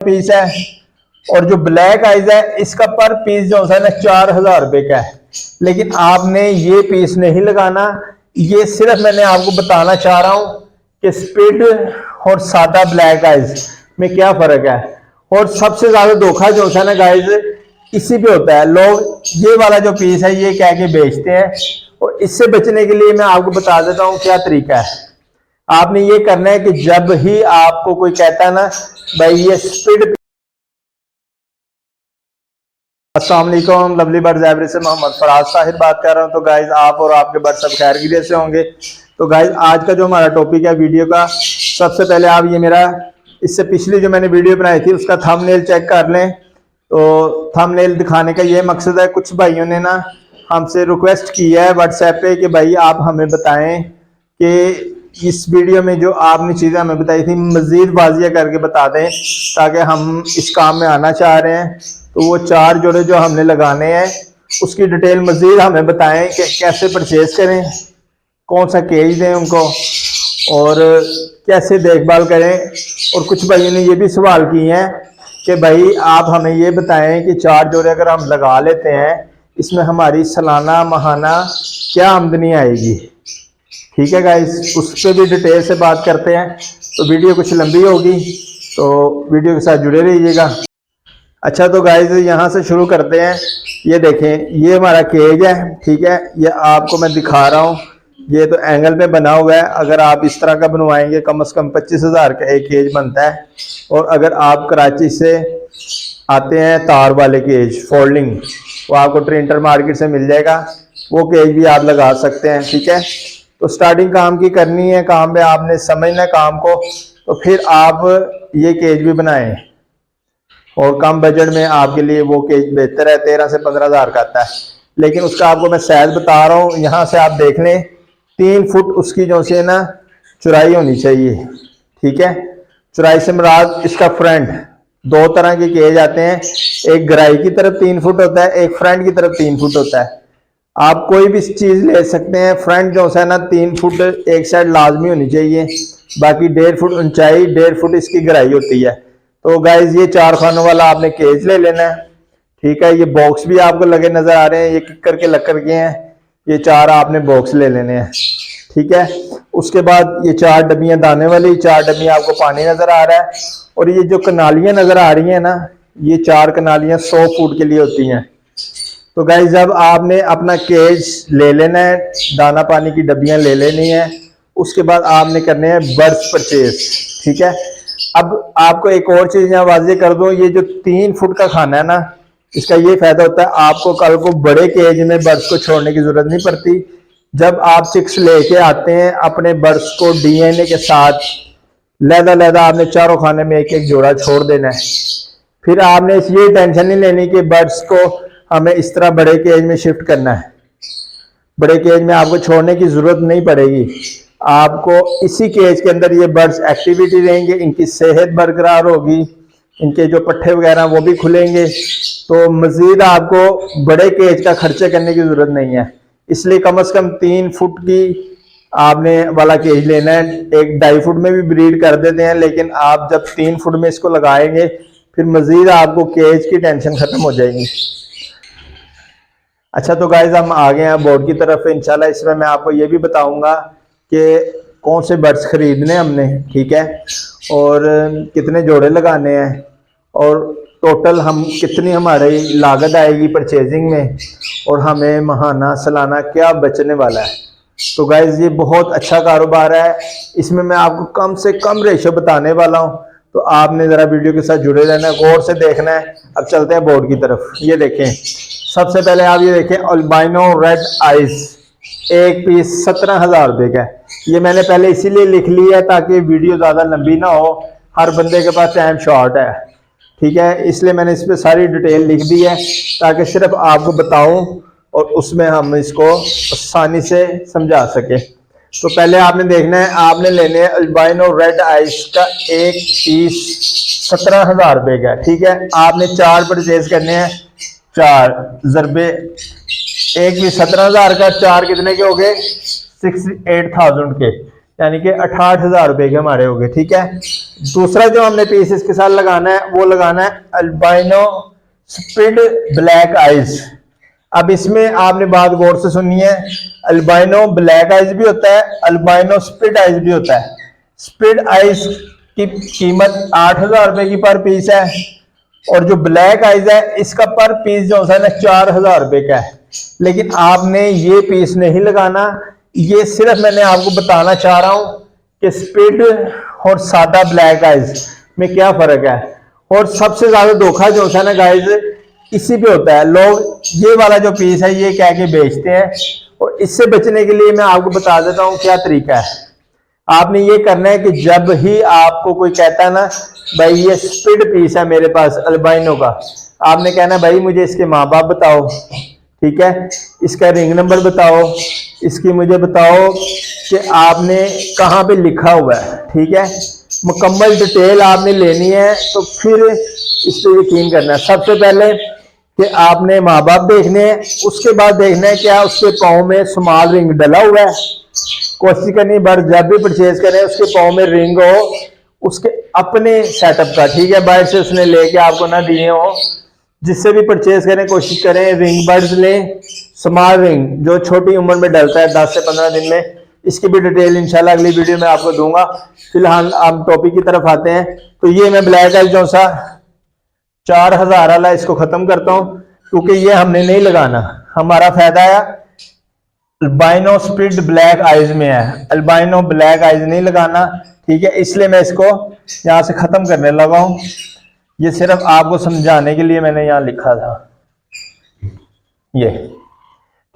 Piece है और जो ब्लैक आइज है इसका पर पीस जो है ना 4000 रुपए का है। लेकिन आपने ये पीस नहीं लगाना, ये सिर्फ मैंने आपको बताना चाह रहा हूं कि स्पिड और सादा ब्लैक आइज में क्या फर्क है। और सबसे ज्यादा धोखा जो है ना गाइज इसी पे होता है। लोग ये वाला जो पीस है ये कह के बेचते हैं और इससे बचने के लिए मैं आपको बता देता हूं क्या तरीका है। आपने ये करना है कि जब ही आपको कोई कहता है ना भाई ये स्पीड। अस्सलाम वालेकुम, लवली बर्ड्स एवरी से मोहम्मद फराज साहिर बात कर रहा हूं। तो गाइज आप और आपके बर्ड सब खैर गिरियत से होंगे। तो गाइज आज का जो हमारा टॉपिक है वीडियो का, सबसे पहले आप ये मेरा इससे पिछली जो मैंने वीडियो बनाई थी उसका थंबनेल चेक कर लें। तो थंबनेल दिखाने का ये मकसद है, कुछ भाइयों ने ना हमसे रिक्वेस्ट की है व्हाट्सएप पे कि भाई आप हमें बताएं कि इस वीडियो में जो आपने चीज़ें हमें बताई थी मजीद वाजिया करके बता दें, ताकि हम इस काम में आना चाह रहे हैं। तो वो 4 जोड़े जो हमने लगाने हैं उसकी डिटेल मजीद हमें बताएं कि कैसे परचेज करें, कौन सा केज दें उनको और कैसे देखभाल करें। और कुछ भाइयों ने ये भी सवाल किए हैं कि भाई आप हमें ये बताएं कि 4 जोड़े अगर हम लगा लेते हैं इसमें हमारी सालाना माहाना क्या आमदनी आएगी। ठीक है गाइस, उस पर भी डिटेल से बात करते हैं। तो वीडियो कुछ लंबी होगी तो वीडियो के साथ जुड़े रहिएगा। अच्छा तो गाइस यहाँ से शुरू करते हैं। ये देखें, ये हमारा केज है, ठीक है, ये आपको मैं दिखा रहा हूँ। ये तो एंगल में बना हुआ है। अगर आप इस तरह का बनवाएंगे कम से कम 25,000 का एक केज बनता है। और अगर आप कराची से आते हैं तार वाले केज फोल्डिंग, वो आपको ट्रिंटर मार्केट से मिल जाएगा, वो केज भी आप लगा सकते हैं। ठीक है, तो स्टार्टिंग काम की करनी है, काम में आपने समझना है काम को, तो फिर आप ये केज भी बनाएं और कम बजट में आपके लिए वो केज बेहतर है। 13 से 15,000 का आता है, लेकिन उसका आपको मैं साइज बता रहा हूँ। यहाँ से आप देख लें 3 फुट उसकी जो से ना चौड़ाई होनी चाहिए। ठीक है, चौड़ाई से मुराद इसका फ्रंट, 2 तरह के केज आते हैं, एक गहराई की तरफ 3 फुट होता है, एक फ्रंट की तरफ 3 फुट होता है। आप कोई भी चीज ले सकते हैं। फ्रंट जो है ना 3 फुट एक साइड लाजमी होनी चाहिए, बाकी 1.5 फुट ऊंचाई, 1.5 फुट इसकी गहराई होती है। तो गाइज ये 4 खानों वाला आपने केज ले लेना है। ठीक है, ये बॉक्स भी आपको लगे नजर आ रहे हैं, ये किक्कर के लक्कर के हैं। ये 4 आपने बॉक्स ले लेने हैं। ठीक है, उसके बाद ये 4 डब्बियां दाने वाली, 4 डब्बियां आपको पानी नजर आ रहा है। और ये जो कनालियां नजर आ रही है ना, ये 4 कनालियां 100 फुट के लिए होती हैं। तो गाइस जब आपने अपना केज ले लेना है, दाना पानी की डब्बियां ले लेनी है, उसके बाद आपने करने हैं बर्ड्स परचेज। ठीक है, अब आपको एक और चीज यहाँ वाज़ेह कर दूं, ये जो 3 फुट का खाना है ना, इसका ये फायदा होता है आपको कल को बड़े केज में बर्ड्स को छोड़ने की जरूरत नहीं पड़ती। जब आप चिक्स लेके आते हैं अपने बर्ड्स को DNA के साथ लहदा लहदा आपने चारों खाने में एक एक जोड़ा छोड़ देना है। फिर आपने ये टेंशन नहीं लेनी कि बर्ड्स को हमें इस तरह बड़े केज में शिफ्ट करना है। बड़े केज में आपको छोड़ने की जरूरत नहीं पड़ेगी। आपको इसी केज के अंदर ये बर्ड्स एक्टिविटी रहेंगे, इनकी सेहत बरकरार होगी, इनके जो पट्टे वगैरह वो भी खुलेंगे। तो मजीद आपको बड़े केज का खर्चे करने की जरूरत नहीं है। इसलिए कम से कम 3 फुट की आपने वाला केज लेना है। एक 2.5 फुट में भी ब्रीड कर देते हैं, लेकिन आप जब 3 फुट में इसको लगाएंगे फिर मजीद आपको केज की टेंशन खत्म हो जाएगी। अच्छा तो गाइज हम आ गए हैं बोर्ड की तरफ। इंशाल्लाह इसमें मैं आपको ये भी बताऊंगा कि कौन से बर्ड्स खरीदने हमने, ठीक है, और कितने जोड़े लगाने हैं और टोटल हम कितनी हमारी लागत आएगी परचेजिंग में और हमें माहाना सालाना क्या बचने वाला है। तो गाइज ये बहुत अच्छा कारोबार है, इसमें मैं आपको कम से कम रेशो बताने वाला हूँ। तो आपने ज़रा वीडियो के साथ जुड़े रहना है, गौर से देखना है। अब चलते हैं बोर्ड की तरफ। ये देखें, सबसे पहले आप ये देखें अल्बाइनो रेड आइज, एक पीस 17,000 रुपये का है। ये मैंने पहले इसीलिए लिख लिया है ताकि वीडियो ज़्यादा लंबी ना हो, हर बंदे के पास टाइम शॉर्ट है। ठीक है, इसलिए मैंने इस पर सारी डिटेल लिख दी है ताकि सिर्फ आपको बताऊं और उसमें हम इसको आसानी से समझा सके। तो पहले आपने देखना है, आपने लेने हैं अल्बाइनो रेड आइज का एक पीस 17,000 रुपये का। ठीक है, आपने 4 परचेज करने हैं, 4 ज़रबे एक भी 17,000 का, 4 कितने के हो गए 68,000 के, यानी कि 68,000 रुपये के हमारे हो गए। ठीक है, दूसरा जो हमने पीस इसके साथ लगाना है वो लगाना है अल्बाइनो स्प्लिट ब्लैक आइज। अब इसमें आपने बात गौर से सुननी है, अल्बाइनो ब्लैक आइज भी होता है, अल्बाइनो स्प्लिट आइज भी होता है। स्प्लिट आइज की कीमत 8,000 रुपए की पर पीस है, और जो ब्लैक आइज है इसका पर पीस जो है ना 4,000 रुपए का है। लेकिन आपने ये पीस नहीं लगाना, ये सिर्फ मैंने आपको बताना चाह रहा हूं कि स्प्लिट और सादा ब्लैक आइज में क्या फर्क है। और सबसे ज्यादा धोखा जो है ना गाइज इसी पे होता है, लोग ये वाला जो पीस है ये कह के बेचते हैं, और इससे बचने के लिए मैं आपको बता देता हूँ क्या तरीका है। आपने ये करना है कि जब ही आपको कोई कहता है ना भाई ये स्प्लिट पीस है मेरे पास अल्बाइनो का, आपने कहना भाई मुझे इसके माँ बाप बताओ, ठीक है, इसका रिंग नंबर बताओ, इसकी मुझे बताओ कि आपने कहाँ पे लिखा हुआ है, ठीक है, मुकम्मल डिटेल आपने लेनी है। तो फिर इस पर यकीन करना है। सबसे पहले कि आपने माँ बाप देखने हैं, उसके बाद देखना है क्या उसके पाँव में स्मॉल रिंग डला हुआ है। कोशिश करनी बार जब भी परचेज करें उसके पाँव में रिंग हो उसके अपने सेटअप का, ठीक है, बाहर से उसने लेके आपको ना दिए हो। जिससे भी परचेज करें कोशिश करें रिंग बर्ड्स लें, स्मॉल रिंग जो छोटी उम्र में डलता है 10 से 15 दिन में। इसकी भी डिटेल इंशाल्लाह अगली वीडियो में आपको दूंगा। फिलहाल आप टॉपिक की तरफ आते हैं। तो ये मैं ब्लैक आइज जो सा 4,000 वाला इसको खत्म करता हूं, क्योंकि ये हमने नहीं लगाना, हमारा फायदा है अल्बाइनो स्प्लिट ब्लैक आइज में है, अल्बाइनो ब्लैक आइज नहीं लगाना, ठीक है, इसलिए मैं इसको यहां से खत्म करने लगा हूं। ये सिर्फ आपको समझाने के लिए मैंने यहां लिखा था ये,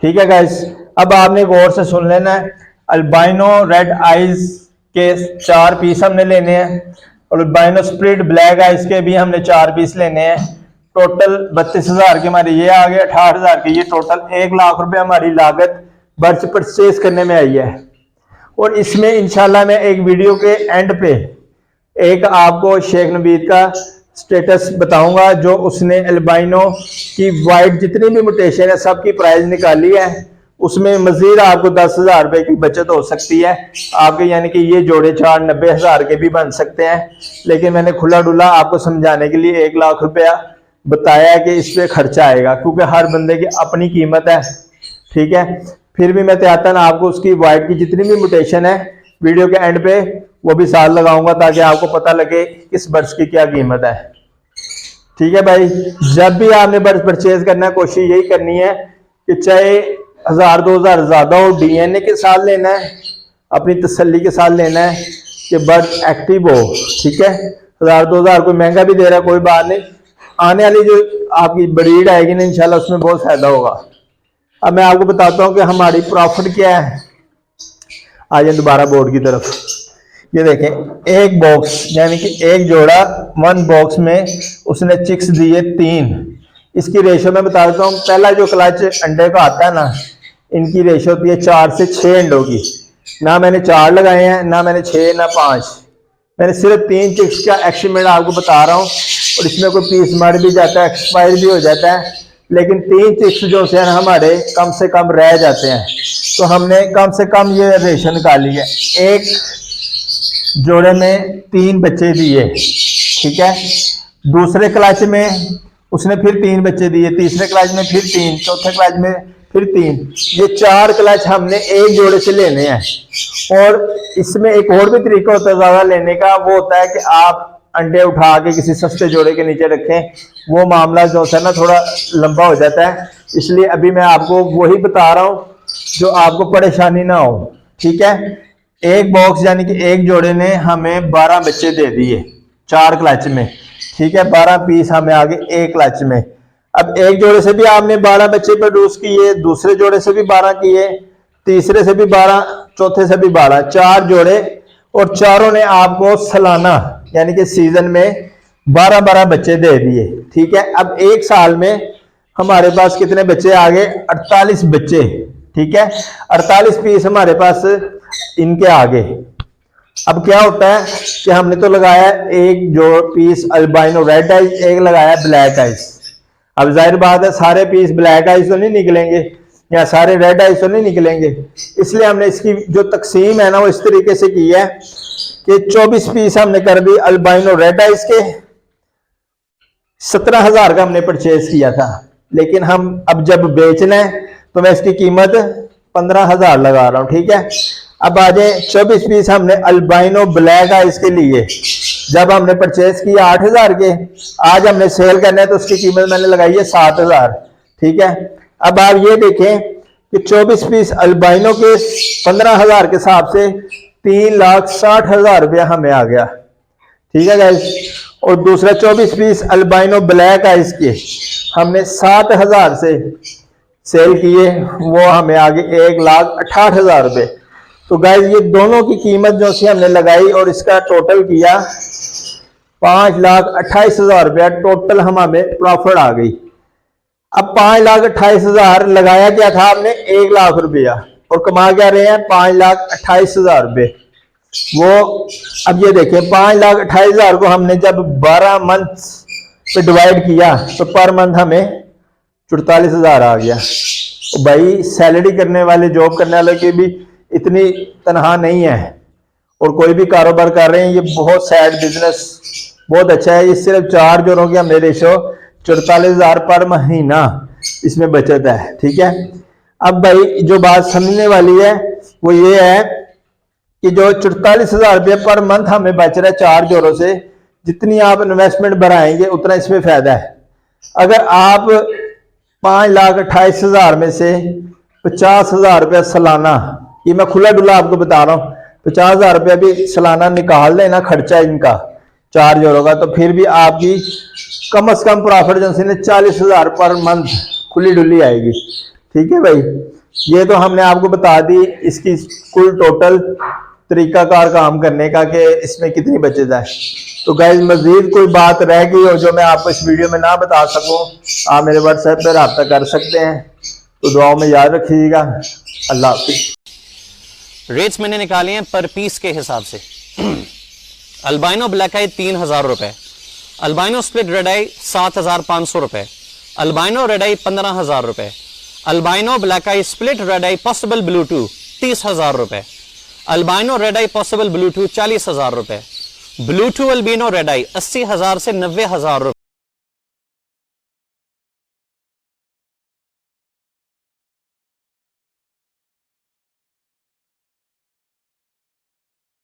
ठीक है गाइस। अब आपने गौर से सुन लेना है, अल्बाइनो रेड आइज के 4 पीस हमने लेने हैं, और अल्बाइनो स्प्लिट ब्लैक आइज के भी हमने 4 पीस लेने हैं। टोटल 32,000 के हमारे ये आ गए, 68,000 के ये, टोटल 1 लाख रुपए हमारी लागत बर्ड्स परचेज करने में आई है। और इसमें इंशाल्लाह मैं एक वीडियो के एंड पे एक आपको शेख नबीद का स्टेटस बताऊंगा, जो उसने अल्बाइनो की वाइट जितनी भी म्यूटेशन है सबकी प्राइस निकाली है। उसमें मजीद आपको 10,000 रुपए की बचत हो सकती है आपके, यानी कि ये जोड़े 90,000 के भी बन सकते हैं। लेकिन मैंने खुला डुला आपको समझाने के लिए 1 लाख रुपया बताया कि इस पे खर्चा आएगा, क्योंकि हर बंदे की अपनी कीमत है, ठीक है। फिर भी मैं त्यातन आपको उसकी वाइट की जितनी भी म्यूटेशन है वीडियो के एंड पे वो भी साथ लगाऊंगा, ताकि आपको पता लगे किस बर्ड्स की क्या कीमत है, ठीक है भाई। जब भी आपने बर्ड्स परचेज करना है कोशिश यही करनी है कि चाहे 1,000-2,000 ज्यादा हो, डीएनए के साथ लेना है, अपनी तसल्ली के साथ लेना है कि बर्ड एक्टिव हो, ठीक है। 1,000-2,000 कोई महंगा भी दे रहा है कोई बात नहीं, आने वाली जो आपकी ब्रीड आएगी ना इंशाल्लाह उसमें बहुत फायदा होगा। अब मैं आपको बताता हूं कि हमारी प्रॉफिट क्या है। आ जाए दोबारा बोर्ड की तरफ। ये देखें, एक बॉक्स यानी कि एक जोड़ा 1 बॉक्स में उसने चिक्स दिए 3। इसकी रेशो मैं बता देता हूँ। पहला जो क्लच अंडे का आता है ना, इनकी रेशो होती है 4 से 6 अंडों की। ना मैंने 4 लगाए हैं, ना मैंने 6, ना 5, मैंने सिर्फ 3 चिक्स का एस्टिमेट आपको बता रहा हूँ। और इसमें कोई पीस मर भी जाता है, एक्सपायर भी हो जाता है, लेकिन 3 चिक्स जो है हमारे कम से कम रह जाते हैं। तो हमने कम से कम ये रेशो निकाली है, एक जोड़े में 3 बच्चे दिए, ठीक है। दूसरे क्लच में उसने फिर 3 बच्चे दिए, तीसरे क्लच में फिर 3, चौथे क्लच में फिर 3। ये 4 क्लच हमने एक जोड़े से लेने हैं। और इसमें एक और भी तरीका होता है ज्यादा लेने का, वो होता है कि आप अंडे उठा के किसी सस्ते जोड़े के नीचे रखें। वो मामला जो है ना थोड़ा लंबा हो जाता है, इसलिए अभी मैं आपको वही बता रहा हूँ जो आपको परेशानी ना हो, ठीक है। एक बॉक्स यानी कि एक जोड़े ने हमें 12 बच्चे दे दिए 4 क्लच में, ठीक है। 12 पीस हमें आगे एक क्लच में। अब एक जोड़े से भी आपने 12 बच्चे प्रोड्यूस किए, दूसरे जोड़े से भी 12 किए, तीसरे से भी 12, चौथे से भी 12, 4 जोड़े, और चारों ने आपको सालाना यानी कि सीजन में 12-12 बच्चे दे दिए, ठीक है। अब एक साल में हमारे पास कितने बच्चे आ गए? 48 बच्चे, ठीक है। 48 पीस हमारे पास इनके आगे। अब क्या होता है कि हमने तो लगाया एक जो पीस अल्बाइनो रेड आइज, एक लगाया ब्लैक आइज। अब जाहिर बात है सारे पीस ब्लैक आइज तो नहीं निकलेंगे, या सारे रेड आइस तो नहीं निकलेंगे, इसलिए हमने इसकी जो तकसीम है ना वो इस तरीके से की है कि 24 पीस हमने कर दी अल्बाइनो रेड आइस के। 17,000 का हमने परचेज किया था, लेकिन हम अब जब बेचना है तो मैं इसकी कीमत 15,000 लगा रहा हूं, ठीक है। अब आ जाए 24 पीस हमने अल्बाइनो ब्लैक आइस के लिए जब हमने परचेज किया 8,000 के, आज हमने सेल करना है तो उसकी कीमत मैंने लगाई है 7,000, ठीक है। अब आप ये देखें कि 24 पीस अल्बाइनो के 15,000 के हिसाब से 3,60,000 रुपया हमें आ गया, ठीक है गाइस। और दूसरा 24 पीस अल्बाइनो ब्लैक आइस के हमने 7,000 से सेल किए, वो हमें आ गए 1,68,000 रुपये। तो गाइस ये दोनों की कीमत जो सी हमने लगाई और इसका टोटल किया 5,28,000 रुपया टोटल हमें प्रॉफिट आ गई। अब 5,28,000 लगाया क्या था आपने 1,00,000 रुपया और कमा क्या रहे हैं 5,28,000 रुपये। वो अब ये देखें 5,28,000 को हमने जब 12 मंथ पे डिवाइड किया तो पर मंथ हमें 44,000 आ गया। तो भाई सैलरी करने वाले जॉब करने वाले की भी इतनी तनहा नहीं है और कोई भी कारोबार कर रहे हैं, ये बहुत सैड बिजनेस बहुत अच्छा है। ये सिर्फ 4 जोड़ों की हमने रेशो 44,000 पर महीना इसमें बचत है, ठीक है। अब भाई जो बात समझने वाली है वो ये है कि जो 44,000 रुपये पर मंथ हमें बच रहा है 4 जोड़ों से, जितनी आप इन्वेस्टमेंट बढ़ाएंगे उतना इसमें फायदा है। अगर आप 5,28,000 में से 50,000 रुपया सालाना, ये मैं खुला डुला आपको बता रहा हूँ, 50,000 रुपया भी सालाना निकाल लेना खर्चा इनका 4 जोड़ों का, तो फिर भी आपकी कम से कम प्रॉफिट जो है 40,000 पर मंथ खुली डुली आएगी, ठीक है भाई। ये तो हमने आपको बता दी इसकी कुल टोटल तरीकाकार काम करने का कि इसमें कितनी बचत है। तो गाइस मजीद कोई बात रह गई हो जो मैं आपको इस वीडियो में ना बता सकूं, आप मेरे व्हाट्सएप पर रब्ता कर सकते हैं। तो दुआओं में याद रखिएगा। अल्लाह हाफिज़। रेट्स मैंने निकाले हैं पर पीस के हिसाब से। अल्बाइनो ब्लैक आई 3,000 रुपए, अल्बाइनो स्प्लिट रेड आई 7,500 रुपए, अल्बाइनो रेड आई 15,000 रुपए, अल्बाइनो ब्लैक आई स्प्लिट रेड आई पॉसिबल ब्लूटूथ 30,000 रुपए, अल्बाइनो रेड आई पॉसिबल ब्लूटूथ 40,000 रुपए, ब्लूटूथ अल्बिनो रेड आई 80,000 से 90,000 रुपए।